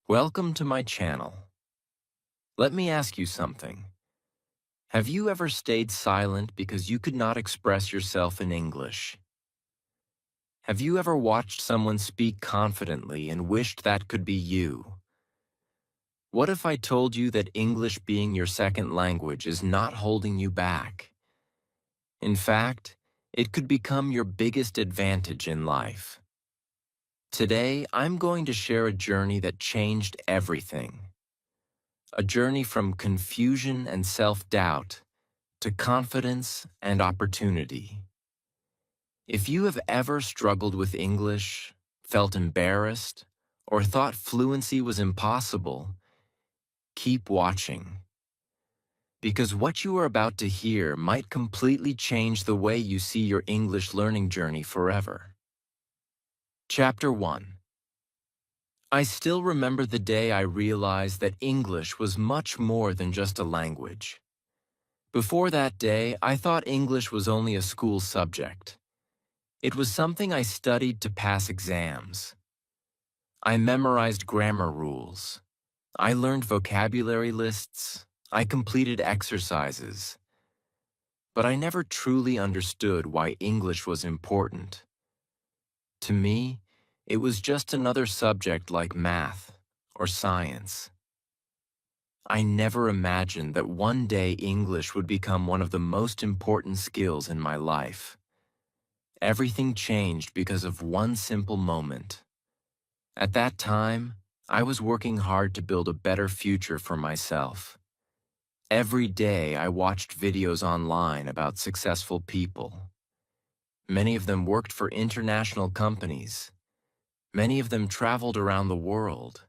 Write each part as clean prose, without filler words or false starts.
Welcome to my channel. Let me ask you something. Have you ever stayed silent because you could not express yourself in English? Have you ever watched someone speak confidently and wished that could be you? What if I told you that English being your second language is not holding you back? In fact, it could become your biggest advantage in life. Today, I'm going to share a journey that changed everything. A journey from confusion and self-doubt to confidence and opportunity. If you have ever struggled with English, felt embarrassed, or thought fluency was impossible, keep watching. Because what you are about to hear might completely change the way you see your English learning journey forever. Chapter 1. I still remember the day I realized that English was much more than just a language. Before that day, I thought English was only a school subject. It was something I studied to pass exams. I memorized grammar rules. I learned vocabulary lists. I completed exercises. But I never truly understood why English was important. To me, it was just another subject like math or science. I never imagined that one day English would become one of the most important skills in my life. Everything changed because of one simple moment. At that time, I was working hard to build a better future for myself. Every day I watched videos online about successful people. Many of them worked for international companies. Many of them traveled around the world.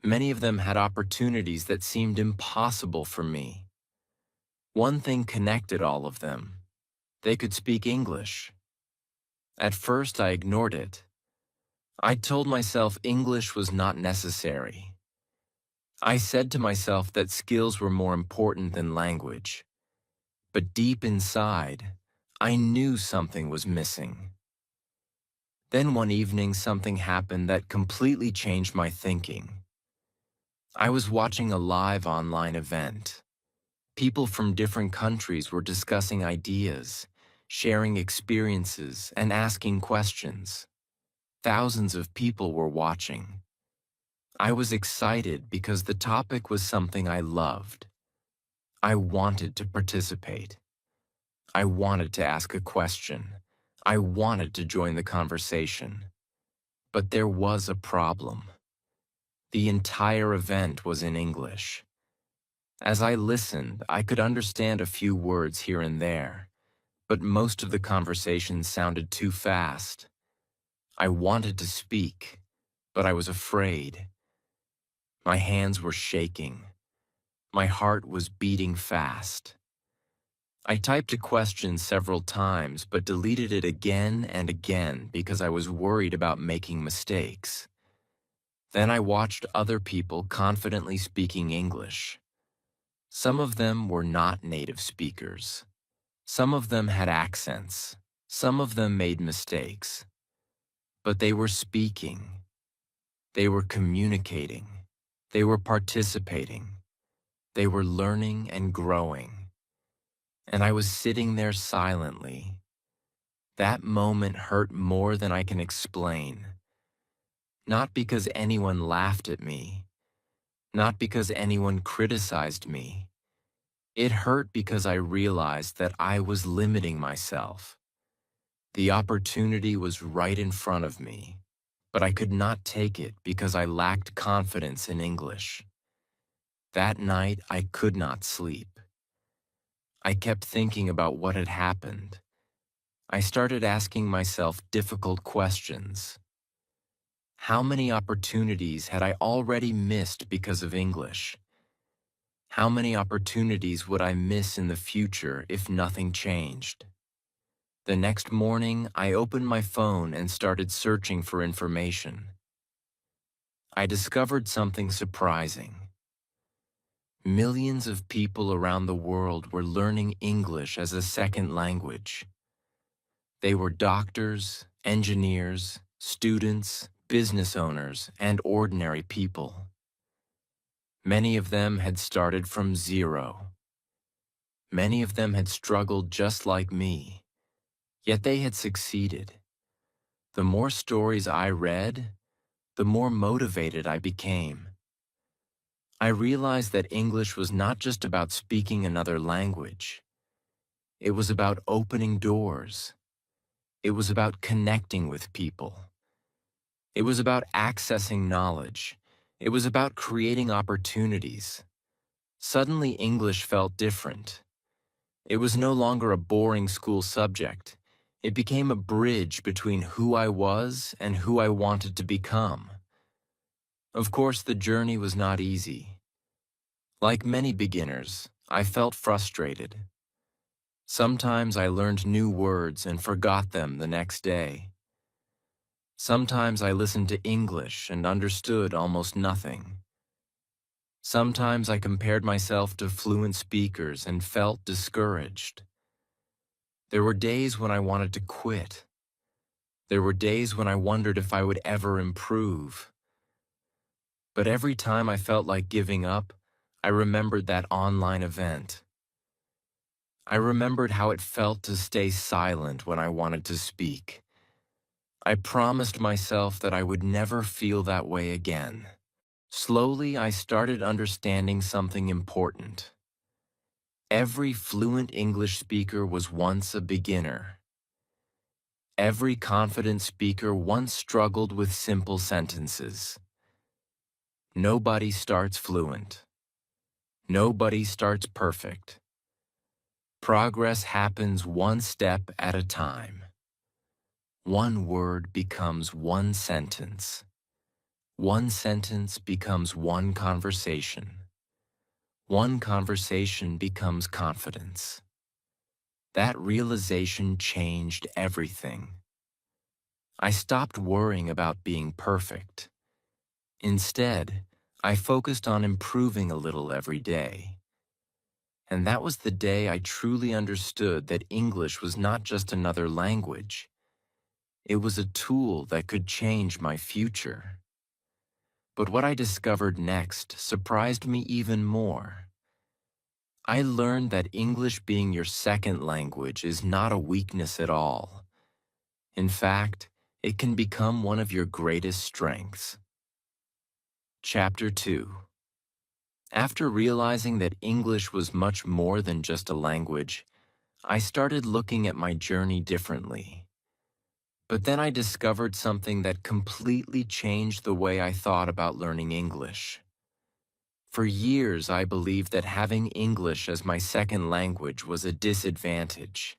Many of them had opportunities that seemed impossible for me. One thing connected all of them. They could speak English. At first, I ignored it. I told myself English was not necessary. I said to myself that skills were more important than language. But deep inside, I knew something was missing. Then one evening, something happened that completely changed my thinking. I was watching a live online event. People from different countries were discussing ideas, sharing experiences, and asking questions. Thousands of people were watching. I was excited because the topic was something I loved. I wanted to participate. I wanted to ask a question. I wanted to join the conversation. But there was a problem. The entire event was in English. As I listened, I could understand a few words here and there, but most of the conversation sounded too fast. I wanted to speak, but I was afraid. My hands were shaking. My heart was beating fast. I typed a question several times but deleted it again and again because I was worried about making mistakes. Then I watched other people confidently speaking English. Some of them were not native speakers. Some of them had accents. Some of them made mistakes. But they were speaking. They were communicating. They were participating. They were learning and growing. And I was sitting there silently. That moment hurt more than I can explain. Not because anyone laughed at me. Not because anyone criticized me. It hurt because I realized that I was limiting myself. The opportunity was right in front of me, but I could not take it because I lacked confidence in English. That night, I could not sleep. I kept thinking about what had happened. I started asking myself difficult questions. How many opportunities had I already missed because of English? How many opportunities would I miss in the future if nothing changed? The next morning, I opened my phone and started searching for information. I discovered something surprising. Millions of people around the world were learning English as a second language. They were doctors, engineers, students, business owners, and ordinary people. Many of them had started from zero. Many of them had struggled just like me, yet they had succeeded. The more stories I read, the more motivated I became. I realized that English was not just about speaking another language. It was about opening doors. It was about connecting with people. It was about accessing knowledge. It was about creating opportunities. Suddenly, English felt different. It was no longer a boring school subject. It became a bridge between who I was and who I wanted to become. Of course, the journey was not easy. Like many beginners, I felt frustrated. Sometimes I learned new words and forgot them the next day. Sometimes I listened to English and understood almost nothing. Sometimes I compared myself to fluent speakers and felt discouraged. There were days when I wanted to quit. There were days when I wondered if I would ever improve. But every time I felt like giving up, I remembered that online event. I remembered how it felt to stay silent when I wanted to speak. I promised myself that I would never feel that way again. Slowly, I started understanding something important. Every fluent English speaker was once a beginner. Every confident speaker once struggled with simple sentences. Nobody starts fluent. Nobody starts perfect. Progress happens one step at a time. One word becomes one sentence. One sentence becomes one conversation. One conversation becomes confidence. That realization changed everything. I stopped worrying about being perfect. Instead, I focused on improving a little every day. And that was the day I truly understood that English was not just another language. It was a tool that could change my future. But what I discovered next surprised me even more. I learned that English being your second language is not a weakness at all. In fact, it can become one of your greatest strengths. Chapter 2. After realizing that English was much more than just a language, I started looking at my journey differently. But then I discovered something that completely changed the way I thought about learning English. For years, I believed that having English as my second language was a disadvantage.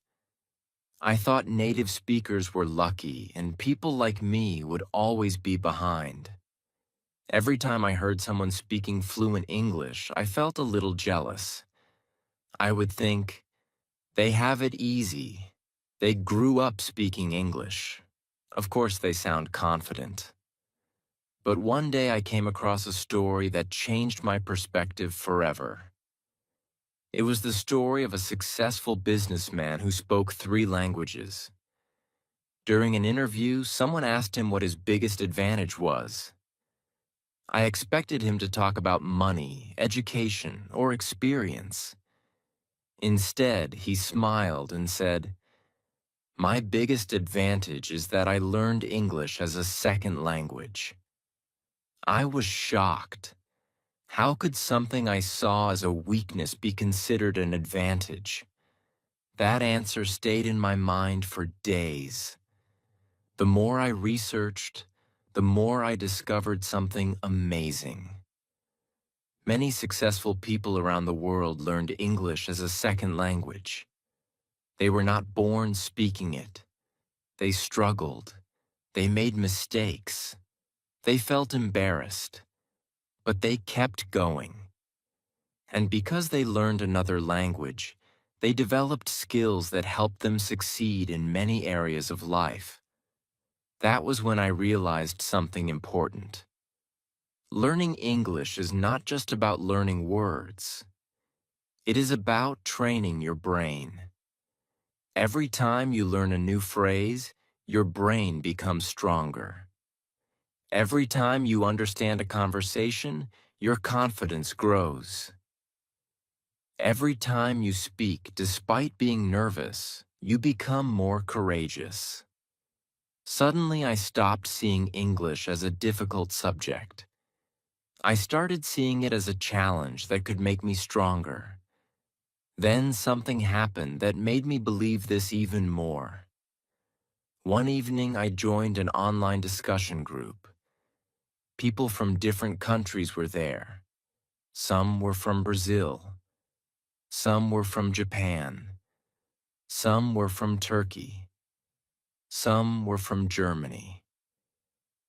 I thought native speakers were lucky and people like me would always be behind. Every time I heard someone speaking fluent English, I felt a little jealous. I would think, they have it easy. They grew up speaking English. Of course, they sound confident. But one day I came across a story that changed my perspective forever. It was the story of a successful businessman who spoke 3 languages. During an interview, someone asked him what his biggest advantage was. I expected him to talk about money, education, or experience. Instead, he smiled and said, "My biggest advantage is that I learned English as a second language." I was shocked. How could something I saw as a weakness be considered an advantage? That answer stayed in my mind for days. The more I researched, the more I discovered something amazing. Many successful people around the world learned English as a second language. They were not born speaking it. They struggled. They made mistakes. They felt embarrassed. But they kept going. And because they learned another language, they developed skills that helped them succeed in many areas of life. That was when I realized something important. Learning English is not just about learning words. It is about training your brain. Every time you learn a new phrase, your brain becomes stronger. Every time you understand a conversation, your confidence grows. Every time you speak, despite being nervous, you become more courageous. Suddenly, I stopped seeing English as a difficult subject. I started seeing it as a challenge that could make me stronger. Then something happened that made me believe this even more. One evening, I joined an online discussion group. People from different countries were there. Some were from Brazil. Some were from Japan. Some were from Turkey. Some were from Germany.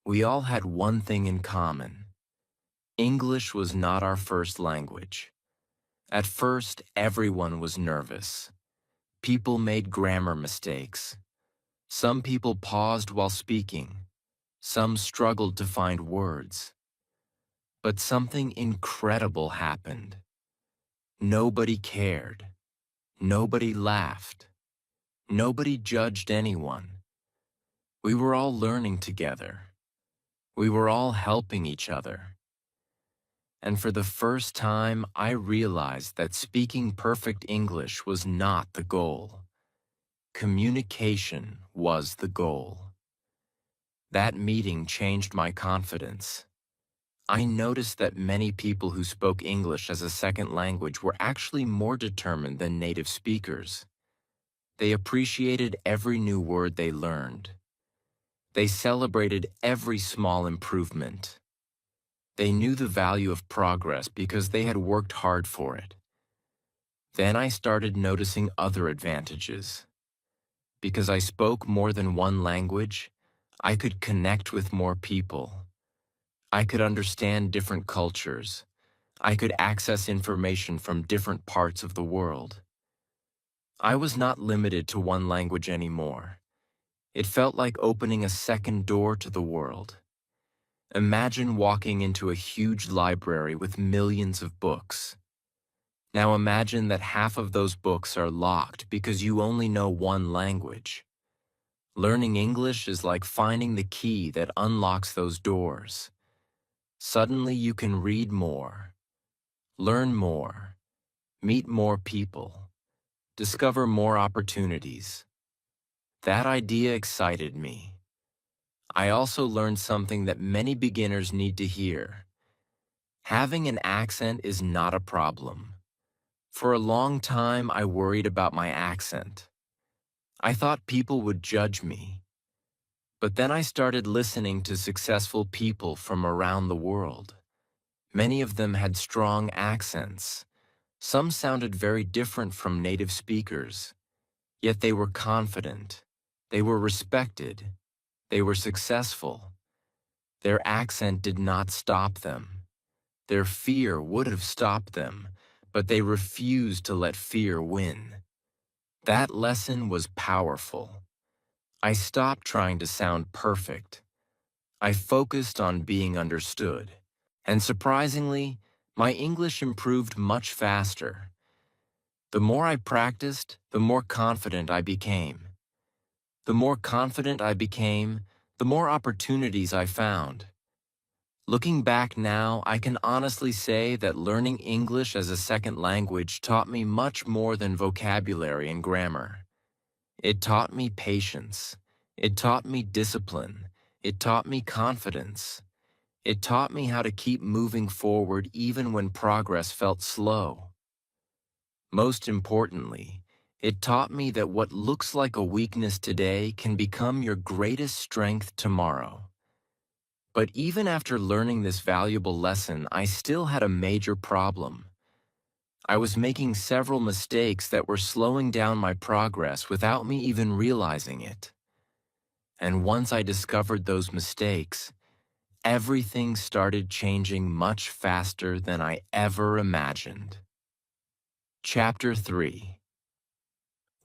We all had one thing in common. English was not our first language. At first, everyone was nervous. People made grammar mistakes. Some people paused while speaking. Some struggled to find words. But something incredible happened. Nobody cared. Nobody laughed. Nobody judged anyone. We were all learning together. We were all helping each other. And for the first time, I realized that speaking perfect English was not the goal. Communication was the goal. That meeting changed my confidence. I noticed that many people who spoke English as a second language were actually more determined than native speakers. They appreciated every new word they learned. They celebrated every small improvement. They knew the value of progress because they had worked hard for it. Then I started noticing other advantages. Because I spoke more than one language, I could connect with more people. I could understand different cultures. I could access information from different parts of the world. I was not limited to one language anymore. It felt like opening a second door to the world. Imagine walking into a huge library with millions of books. Now imagine that half of those books are locked because you only know one language. Learning English is like finding the key that unlocks those doors. Suddenly you can read more, learn more, meet more people, discover more opportunities. That idea excited me. I also learned something that many beginners need to hear. Having an accent is not a problem. For a long time, I worried about my accent. I thought people would judge me. But then I started listening to successful people from around the world. Many of them had strong accents. Some sounded very different from native speakers. Yet they were confident. They were respected. They were successful. Their accent did not stop them. Their fear would have stopped them, but they refused to let fear win. That lesson was powerful. I stopped trying to sound perfect. I focused on being understood. And surprisingly, my English improved much faster. The more I practiced, the more confident I became. The more confident I became, the more opportunities I found. Looking back now, I can honestly say that learning English as a second language taught me much more than vocabulary and grammar. It taught me patience. It taught me discipline. It taught me confidence. It taught me how to keep moving forward even when progress felt slow. Most importantly, it taught me that what looks like a weakness today can become your greatest strength tomorrow. But even after learning this valuable lesson, I still had a major problem. I was making several mistakes that were slowing down my progress without me even realizing it. And once I discovered those mistakes, everything started changing much faster than I ever imagined. Chapter 3.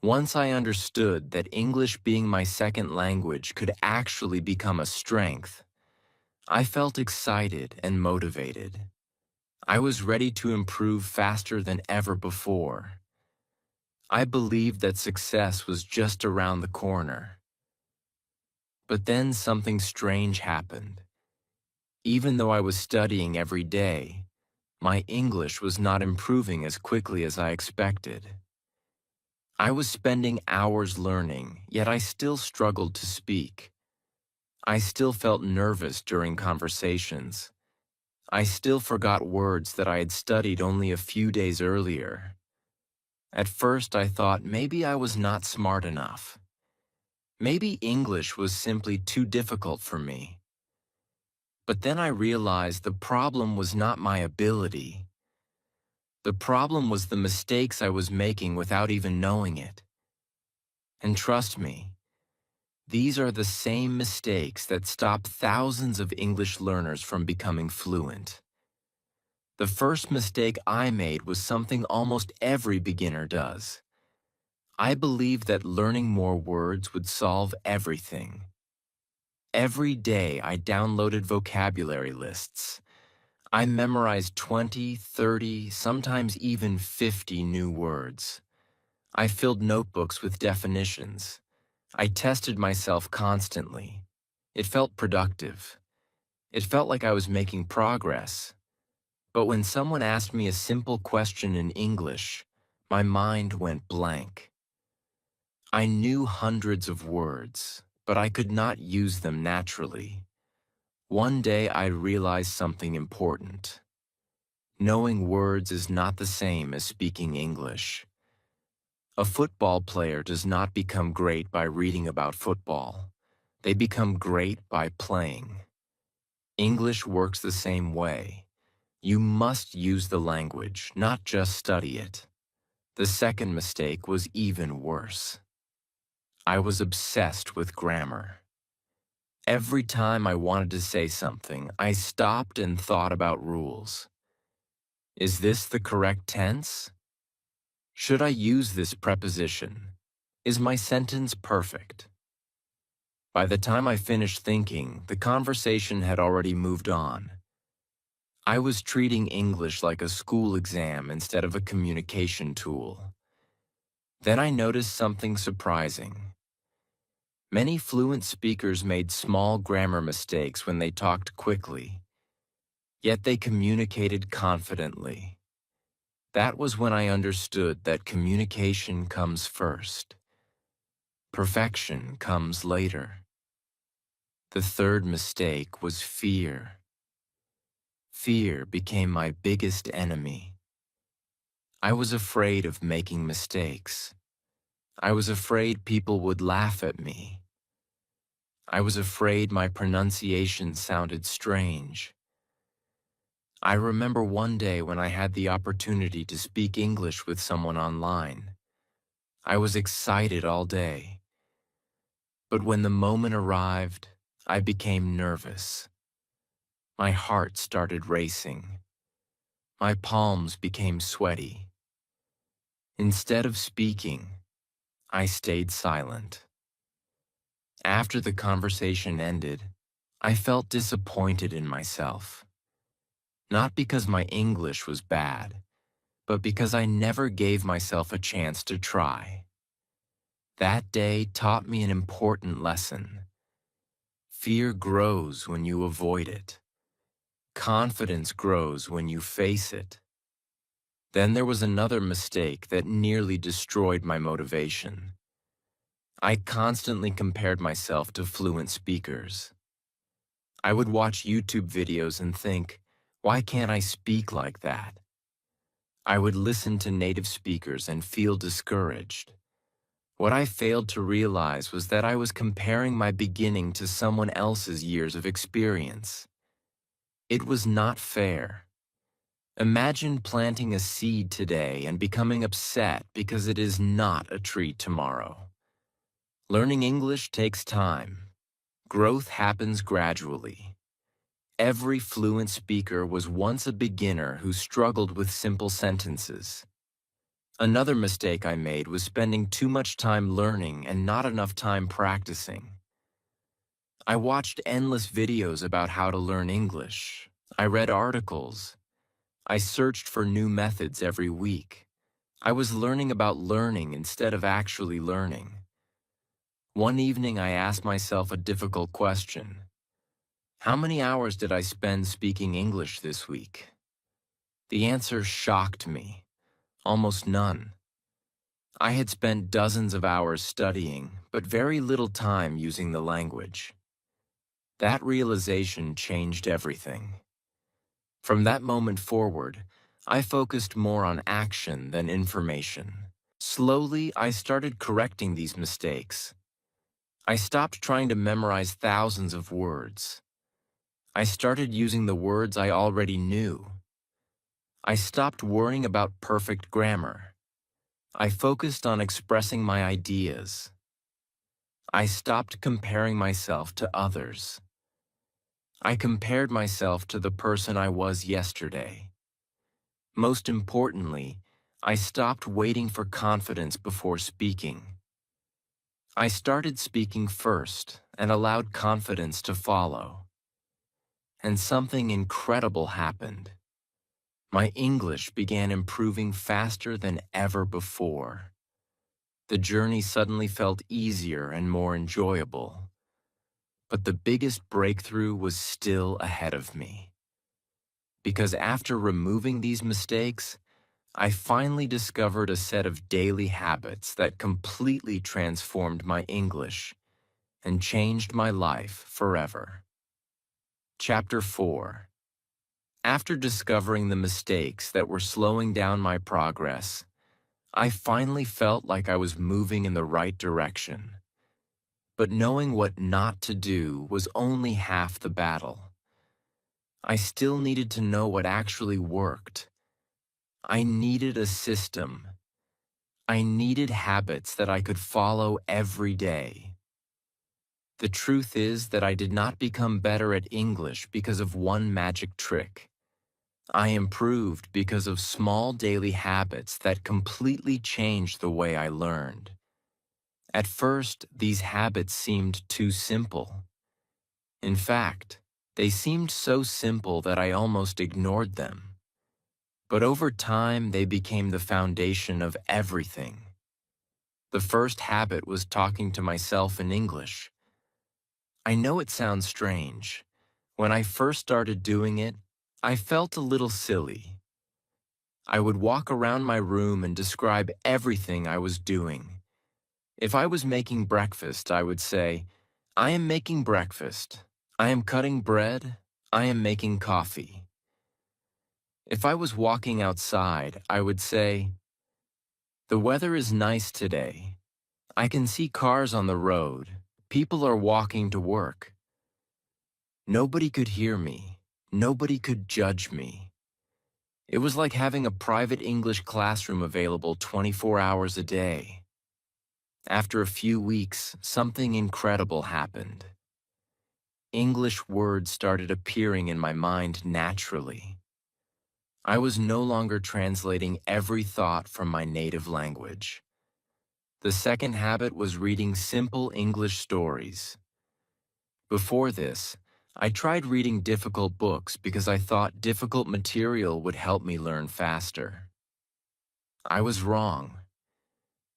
Once I understood that English being my second language could actually become a strength, I felt excited and motivated. I was ready to improve faster than ever before. I believed that success was just around the corner. But then something strange happened. Even though I was studying every day, My English was not improving as quickly as I expected. I was spending hours learning, yet I still struggled to speak. I still felt nervous during conversations. I still forgot words that I had studied only a few days earlier. At first, I thought maybe I was not smart enough. Maybe English was simply too difficult for me. But then I realized the problem was not my ability. The problem was the mistakes I was making without even knowing it. And trust me, these are the same mistakes that stop thousands of English learners from becoming fluent. The first mistake I made was something almost every beginner does. I believed that learning more words would solve everything. Every day I downloaded vocabulary lists. I memorized 20, 30, sometimes even 50 new words. I filled notebooks with definitions. I tested myself constantly. It felt productive. It felt like I was making progress. But when someone asked me a simple question in English, my mind went blank. I knew hundreds of words, but I could not use them naturally. One day I realized something important. Knowing words is not the same as speaking English. A football player does not become great by reading about football. They become great by playing. English works the same way. You must use the language, not just study it. The second mistake was even worse. I was obsessed with grammar. Every time I wanted to say something, I stopped and thought about rules. Is this the correct tense? Should I use this preposition? Is my sentence perfect? By the time I finished thinking, the conversation had already moved on. I was treating English like a school exam instead of a communication tool. Then I noticed something surprising. Many fluent speakers made small grammar mistakes when they talked quickly, yet they communicated confidently. That was when I understood that communication comes first. Perfection comes later. The third mistake was fear. Fear became my biggest enemy. I was afraid of making mistakes. I was afraid people would laugh at me. I was afraid my pronunciation sounded strange. I remember one day when I had the opportunity to speak English with someone online. I was excited all day. But when the moment arrived, I became nervous. My heart started racing. My palms became sweaty. Instead of speaking, I stayed silent. After the conversation ended, I felt disappointed in myself. Not because my English was bad, but because I never gave myself a chance to try. That day taught me an important lesson. Fear grows when you avoid it. Confidence grows when you face it. Then there was another mistake that nearly destroyed my motivation. I constantly compared myself to fluent speakers. I would watch YouTube videos and think, why can't I speak like that? I would listen to native speakers and feel discouraged. What I failed to realize was that I was comparing my beginning to someone else's years of experience. It was not fair. Imagine planting a seed today and becoming upset because it is not a tree tomorrow. Learning English takes time. Growth happens gradually. Every fluent speaker was once a beginner who struggled with simple sentences. Another mistake I made was spending too much time learning and not enough time practicing. I watched endless videos about how to learn English. I read articles. I searched for new methods every week. I was learning about learning instead of actually learning. One evening I asked myself a difficult question. How many hours did I spend speaking English this week? The answer shocked me. Almost none. I had spent dozens of hours studying, but very little time using the language. That realization changed everything. From that moment forward, I focused more on action than information. Slowly, I started correcting these mistakes. I stopped trying to memorize thousands of words. I started using the words I already knew. I stopped worrying about perfect grammar. I focused on expressing my ideas. I stopped comparing myself to others. I compared myself to the person I was yesterday. Most importantly, I stopped waiting for confidence before speaking. I started speaking first and allowed confidence to follow. And something incredible happened. My English began improving faster than ever before. The journey suddenly felt easier and more enjoyable. But the biggest breakthrough was still ahead of me. Because after removing these mistakes, I finally discovered a set of daily habits that completely transformed my English and changed my life forever. Chapter 4. After discovering the mistakes that were slowing down my progress, I finally felt like I was moving in the right direction. But knowing what not to do was only half the battle. I still needed to know what actually worked. I needed a system. I needed habits that I could follow every day. The truth is that I did not become better at English because of one magic trick. I improved because of small daily habits that completely changed the way I learned. At first, these habits seemed too simple. In fact, they seemed so simple that I almost ignored them. But over time, they became the foundation of everything. The first habit was talking to myself in English. I know it sounds strange. When I first started doing it, I felt a little silly. I would walk around my room and describe everything I was doing. If I was making breakfast, I would say, "I am making breakfast. I am cutting bread. I am making coffee." If I was walking outside, I would say, "The weather is nice today. I can see cars on the road. People are walking to work." Nobody could hear me. Nobody could judge me. It was like having a private English classroom available 24 hours a day. After a few weeks, something incredible happened. English words started appearing in my mind naturally. I was no longer translating every thought from my native language. The second habit was reading simple English stories. Before this, I tried reading difficult books because I thought difficult material would help me learn faster. I was wrong.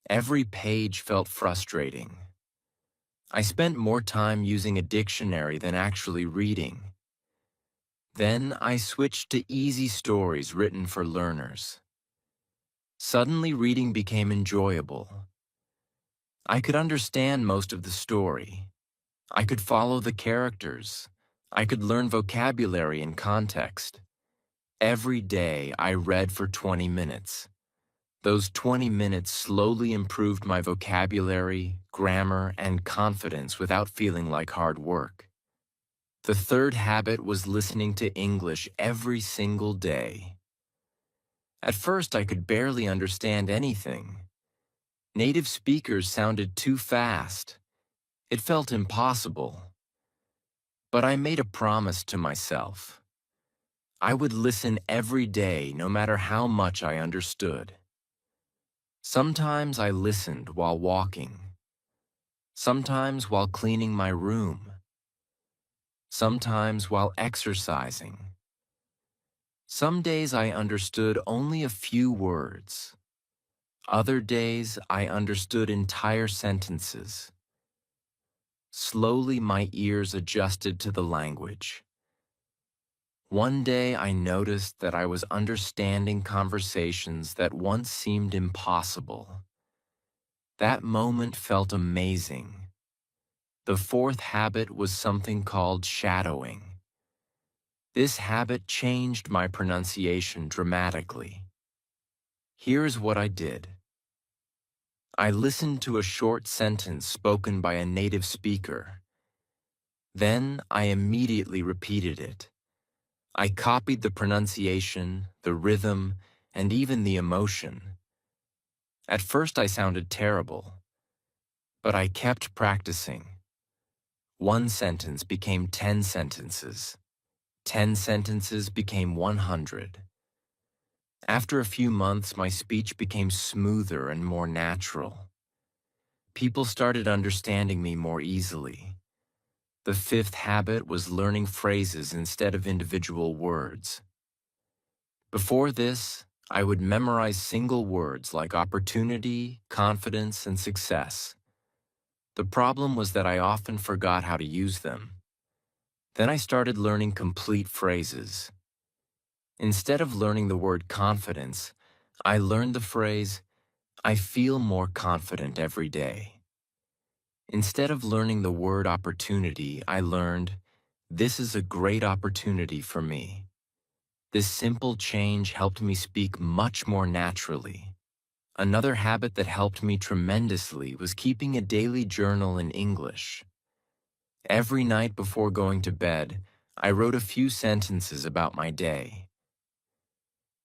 Every page felt frustrating. I spent more time using a dictionary than actually reading. Then I switched to easy stories written for learners. Suddenly reading became enjoyable. I could understand most of the story. I could follow the characters. I could learn vocabulary and context. Every day I read for 20 minutes. Those 20 minutes slowly improved my vocabulary, grammar, and confidence without feeling like hard work. The third habit was listening to English every single day. At first, I could barely understand anything. Native speakers sounded too fast. It felt impossible. But I made a promise to myself. I would listen every day, no matter how much I understood. Sometimes I listened while walking. Sometimes while cleaning my room. Sometimes while exercising. Some days I understood only a few words. Other days I understood entire sentences. Slowly my ears adjusted to the language. One day I noticed that I was understanding conversations that once seemed impossible. That moment felt amazing. The fourth habit was something called shadowing. This habit changed my pronunciation dramatically. Here's what I did. I listened to a short sentence spoken by a native speaker. Then I immediately repeated it. I copied the pronunciation, the rhythm, and even the emotion. At first I sounded terrible, but I kept practicing. One sentence became 10 sentences. 10 sentences became 100. After a few months, my speech became smoother and more natural. People started understanding me more easily. The fifth habit was learning phrases instead of individual words. Before this, I would memorize single words like opportunity, confidence, and success. The problem was that I often forgot how to use them. Then I started learning complete phrases. Instead of learning the word confidence, I learned the phrase, I feel more confident every day. Instead of learning the word opportunity, I learned, this is a great opportunity for me. This simple change helped me speak much more naturally. Another habit that helped me tremendously was keeping a daily journal in English. Every night before going to bed, I wrote a few sentences about my day.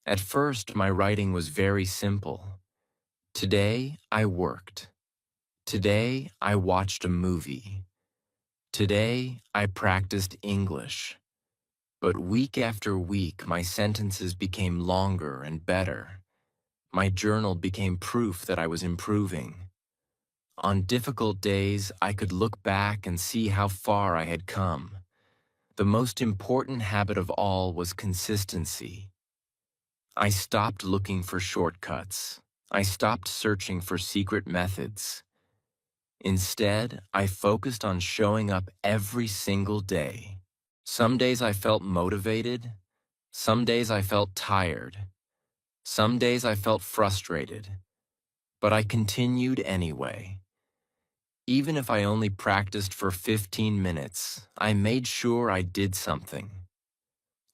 At first, my writing was very simple. Today, I worked. Today, I watched a movie. Today, I practiced English. But week after week, my sentences became longer and better. My journal became proof that I was improving. On difficult days, I could look back and see how far I had come. The most important habit of all was consistency. I stopped looking for shortcuts. I stopped searching for secret methods. Instead, I focused on showing up every single day. Some days I felt motivated. Some days I felt tired. Some days I felt frustrated. But I continued anyway. Even if I only practiced for 15 minutes, I made sure I did something.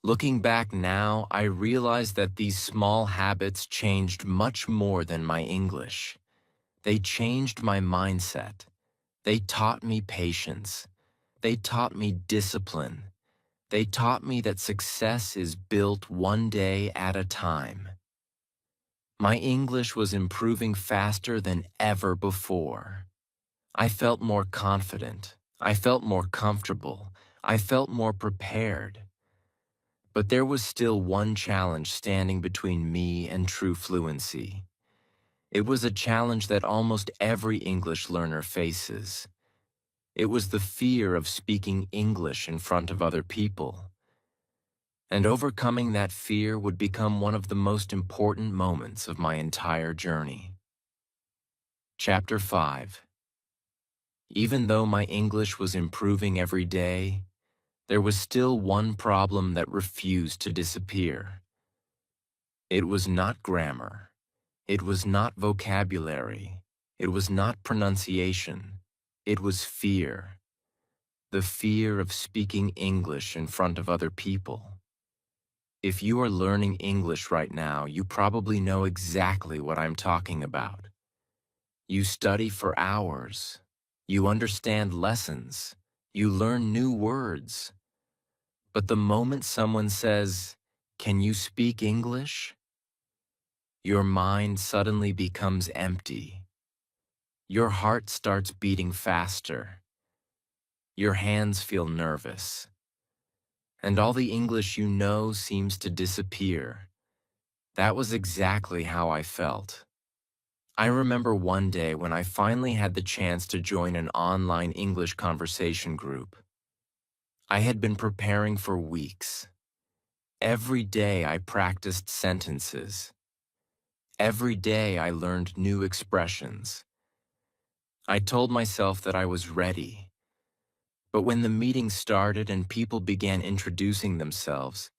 Looking back now, I realize that these small habits changed much more than my English. They changed my mindset. They taught me patience. They taught me discipline. They taught me that success is built one day at a time. My English was improving faster than ever before. I felt more confident. I felt more comfortable. I felt more prepared. But there was still one challenge standing between me and true fluency. It was a challenge that almost every English learner faces. It was the fear of speaking English in front of other people. And overcoming that fear would become one of the most important moments of my entire journey. Chapter 5. Even though my English was improving every day, there was still one problem that refused to disappear. It was not grammar. It was not vocabulary. It was not pronunciation. It was fear. The fear of speaking English in front of other people. If you are learning English right now, you probably know exactly what I'm talking about. You study for hours. You understand lessons. You learn new words. But the moment someone says, "Can you speak English?" your mind suddenly becomes empty. Your heart starts beating faster. Your hands feel nervous. And all the English you know seems to disappear. That was exactly how I felt. I remember one day when I finally had the chance to join an online English conversation group. I had been preparing for weeks. Every day I practiced sentences. Every day I learned new expressions. I told myself that I was ready. But when the meeting started and people began introducing themselves,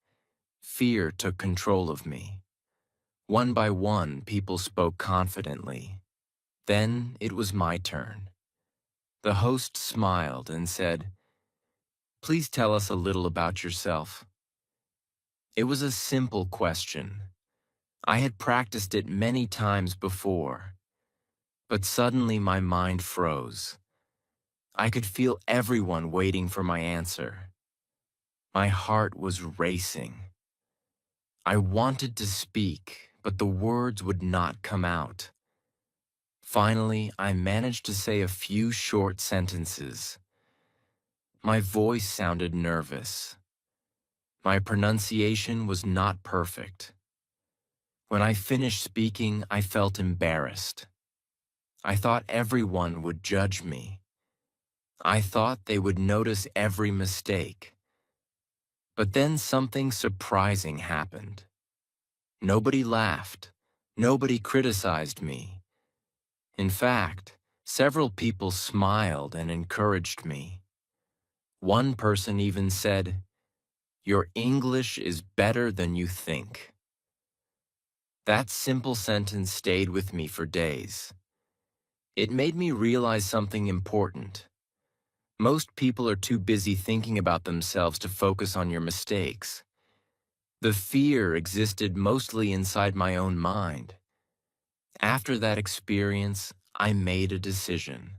fear took control of me. One by one, people spoke confidently. Then it was my turn. The host smiled and said, "Please tell us a little about yourself." It was a simple question. I had practiced it many times before, but suddenly my mind froze. I could feel everyone waiting for my answer. My heart was racing. I wanted to speak, but the words would not come out. Finally, I managed to say a few short sentences. My voice sounded nervous. My pronunciation was not perfect. When I finished speaking, I felt embarrassed. I thought everyone would judge me. I thought they would notice every mistake. But then something surprising happened. Nobody laughed. Nobody criticized me. In fact, several people smiled and encouraged me. One person even said, "Your English is better than you think." That simple sentence stayed with me for days. It made me realize something important. Most people are too busy thinking about themselves to focus on your mistakes. The fear existed mostly inside my own mind. After that experience, I made a decision.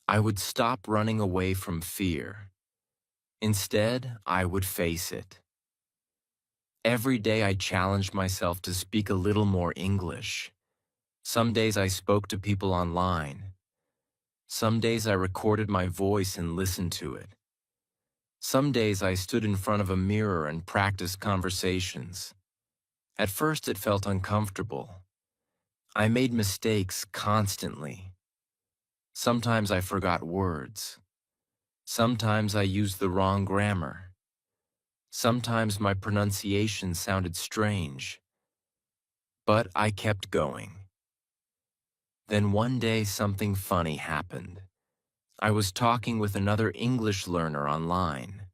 I would stop running away from fear. Instead, I would face it. Every day I challenged myself to speak a little more English. Some days I spoke to people online. Some days I recorded my voice and listened to it. Some days I stood in front of a mirror and practiced conversations. At first it felt uncomfortable. I made mistakes constantly. Sometimes I forgot words. Sometimes I used the wrong grammar. Sometimes my pronunciation sounded strange. But I kept going. Then one day something funny happened. I was talking with another English learner online.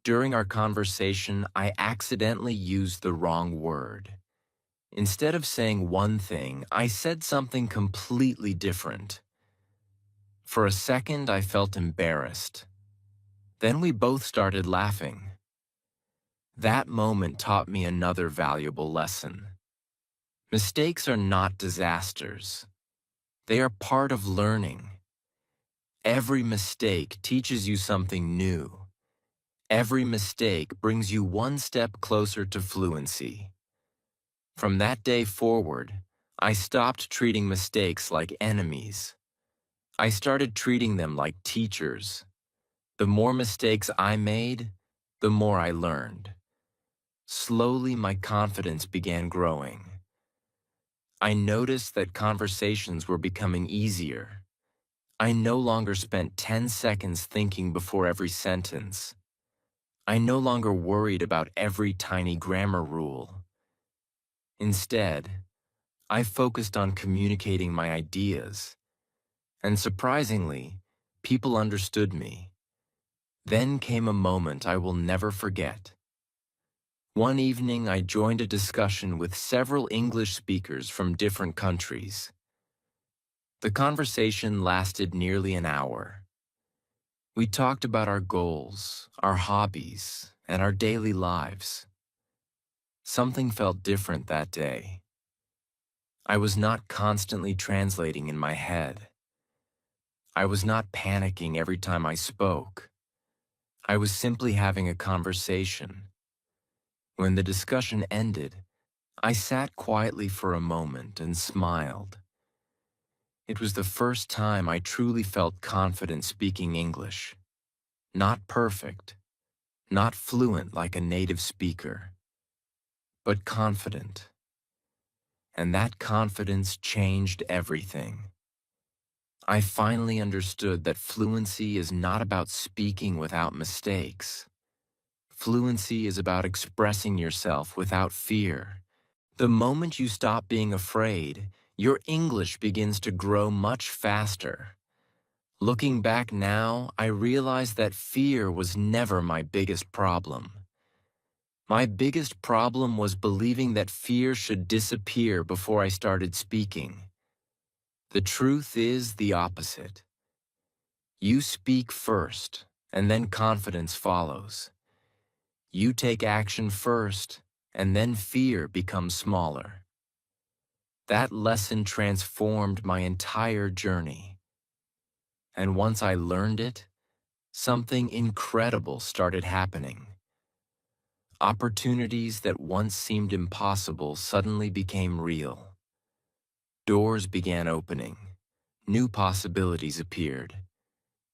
During our conversation, I accidentally used the wrong word. Instead of saying one thing, I said something completely different. For a second, I felt embarrassed. Then we both started laughing. That moment taught me another valuable lesson. Mistakes are not disasters. They are part of learning. Every mistake teaches you something new. Every mistake brings you one step closer to fluency. From that day forward, I stopped treating mistakes like enemies. I started treating them like teachers. The more mistakes I made, the more I learned. Slowly, my confidence began growing. I noticed that conversations were becoming easier. I no longer spent 10 seconds thinking before every sentence. I no longer worried about every tiny grammar rule. Instead, I focused on communicating my ideas. And surprisingly, people understood me. Then came a moment I will never forget. One evening, I joined a discussion with several English speakers from different countries. The conversation lasted nearly an hour. We talked about our goals, our hobbies, and our daily lives. Something felt different that day. I was not constantly translating in my head. I was not panicking every time I spoke. I was simply having a conversation. When the discussion ended, I sat quietly for a moment and smiled. It was the first time I truly felt confident speaking English. Not perfect, not fluent like a native speaker, but confident. And that confidence changed everything. I finally understood that fluency is not about speaking without mistakes. Fluency is about expressing yourself without fear. The moment you stop being afraid, your English begins to grow much faster. Looking back now, I realize that fear was never my biggest problem. My biggest problem was believing that fear should disappear before I started speaking. The truth is the opposite. You speak first, and then confidence follows. You take action first, and then fear becomes smaller. That lesson transformed my entire journey. And once I learned it, something incredible started happening. Opportunities that once seemed impossible suddenly became real. Doors began opening. New possibilities appeared.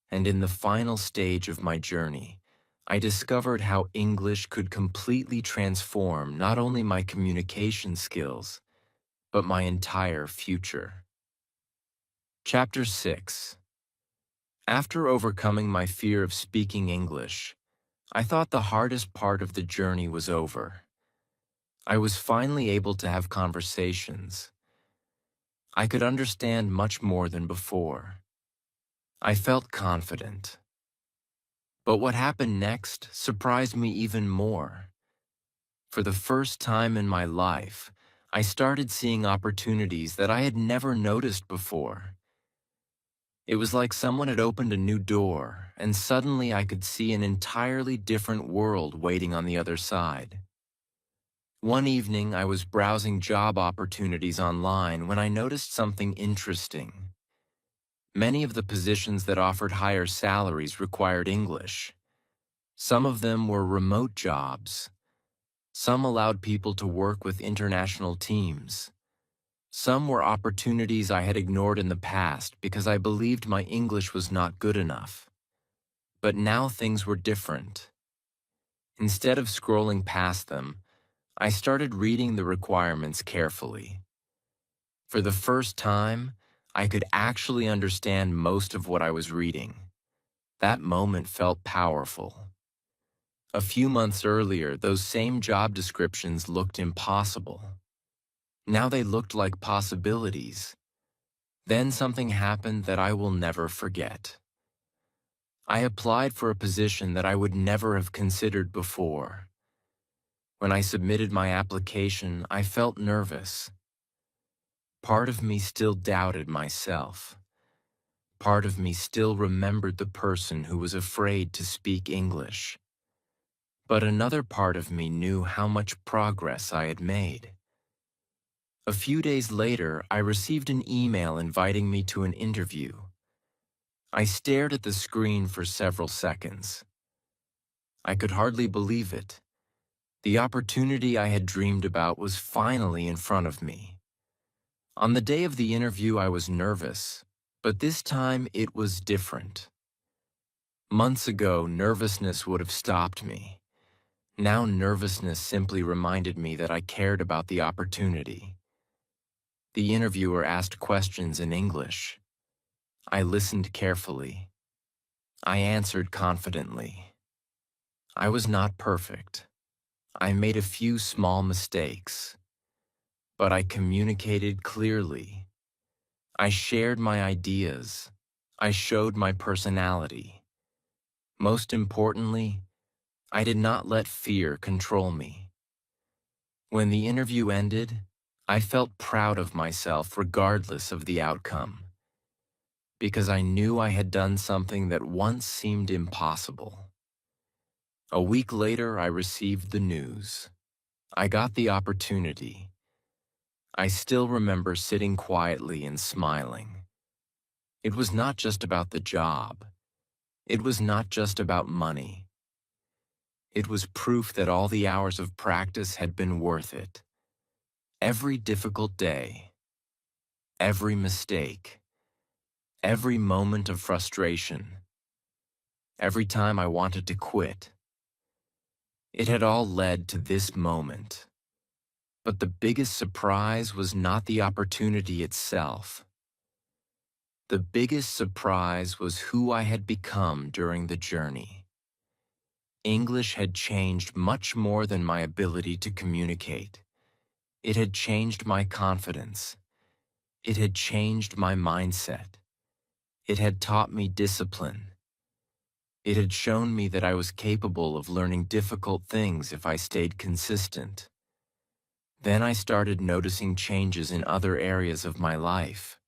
And in the final stage of my journey, I discovered how English could completely transform not only my communication skills, but my entire future. Chapter 6. After overcoming my fear of speaking English, I thought the hardest part of the journey was over. I was finally able to have conversations. I could understand much more than before. I felt confident. But what happened next surprised me even more. For the first time in my life, I started seeing opportunities that I had never noticed before. It was like someone had opened a new door, and suddenly I could see an entirely different world waiting on the other side. One evening, I was browsing job opportunities online when I noticed something interesting. Many of the positions that offered higher salaries required English. Some of them were remote jobs. Some allowed people to work with international teams. Some were opportunities I had ignored in the past because I believed my English was not good enough. But now things were different. Instead of scrolling past them, I started reading the requirements carefully. For the first time, I could actually understand most of what I was reading. That moment felt powerful. A few months earlier, those same job descriptions looked impossible. Now they looked like possibilities. Then something happened that I will never forget. I applied for a position that I would never have considered before. When I submitted my application, I felt nervous. Part of me still doubted myself. Part of me still remembered the person who was afraid to speak English. But another part of me knew how much progress I had made. A few days later, I received an email inviting me to an interview. I stared at the screen for several seconds. I could hardly believe it. The opportunity I had dreamed about was finally in front of me. On the day of the interview, I was nervous, but this time it was different. Months ago, nervousness would have stopped me. Now nervousness simply reminded me that I cared about the opportunity. The interviewer asked questions in English. I listened carefully. I answered confidently. I was not perfect. I made a few small mistakes. But I communicated clearly. I shared my ideas. I showed my personality. Most importantly, I did not let fear control me. When the interview ended, I felt proud of myself regardless of the outcome, because I knew I had done something that once seemed impossible. A week later, I received the news. I got the opportunity. I still remember sitting quietly and smiling. It was not just about the job. It was not just about money. It was proof that all the hours of practice had been worth it. Every difficult day, every mistake, every moment of frustration, every time I wanted to quit. It had all led to this moment. But the biggest surprise was not the opportunity itself. The biggest surprise was who I had become during the journey. English had changed much more than my ability to communicate. It had changed my confidence. It had changed my mindset. It had taught me discipline. It had shown me that I was capable of learning difficult things if I stayed consistent. Then I started noticing changes in other areas of my life.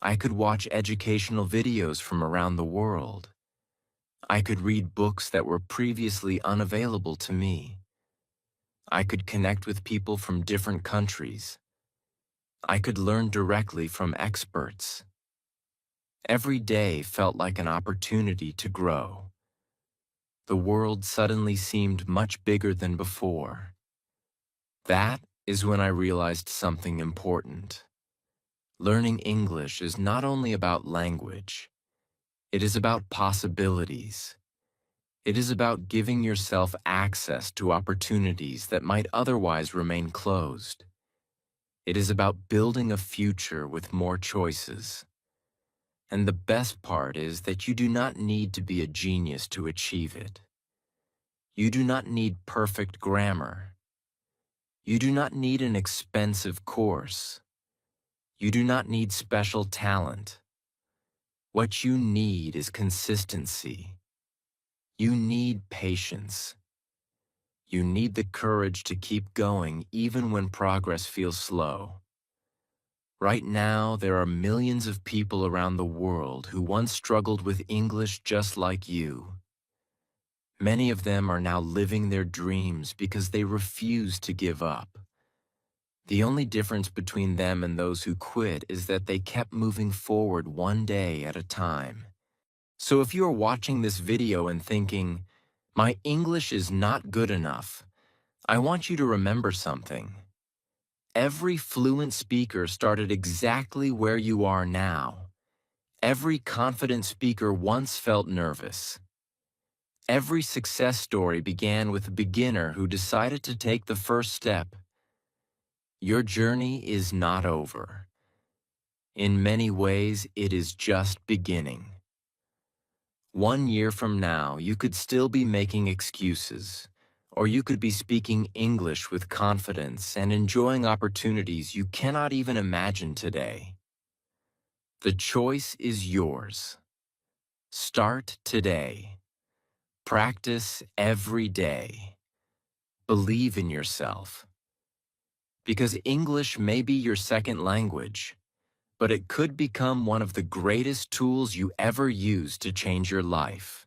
I could watch educational videos from around the world. I could read books that were previously unavailable to me. I could connect with people from different countries. I could learn directly from experts. Every day felt like an opportunity to grow. The world suddenly seemed much bigger than before. That is when I realized something important. Learning English is not only about language, it is about possibilities. It is about giving yourself access to opportunities that might otherwise remain closed. It is about building a future with more choices. And the best part is that you do not need to be a genius to achieve it. You do not need perfect grammar. You do not need an expensive course. You do not need special talent. What you need is consistency. You need patience. You need the courage to keep going even when progress feels slow. Right now, there are millions of people around the world who once struggled with English just like you. Many of them are now living their dreams because they refuse to give up. The only difference between them and those who quit is that they kept moving forward one day at a time. So if you are watching this video and thinking, "My English is not good enough," I want you to remember something. Every fluent speaker started exactly where you are now. Every confident speaker once felt nervous. Every success story began with a beginner who decided to take the first step. Your journey is not over. In many ways, it is just beginning. 1 year from now, you could still be making excuses, or you could be speaking English with confidence and enjoying opportunities you cannot even imagine today. The choice is yours. Start today. Practice every day. Believe in yourself. Because English may be your second language, but it could become one of the greatest tools you ever use to change your life.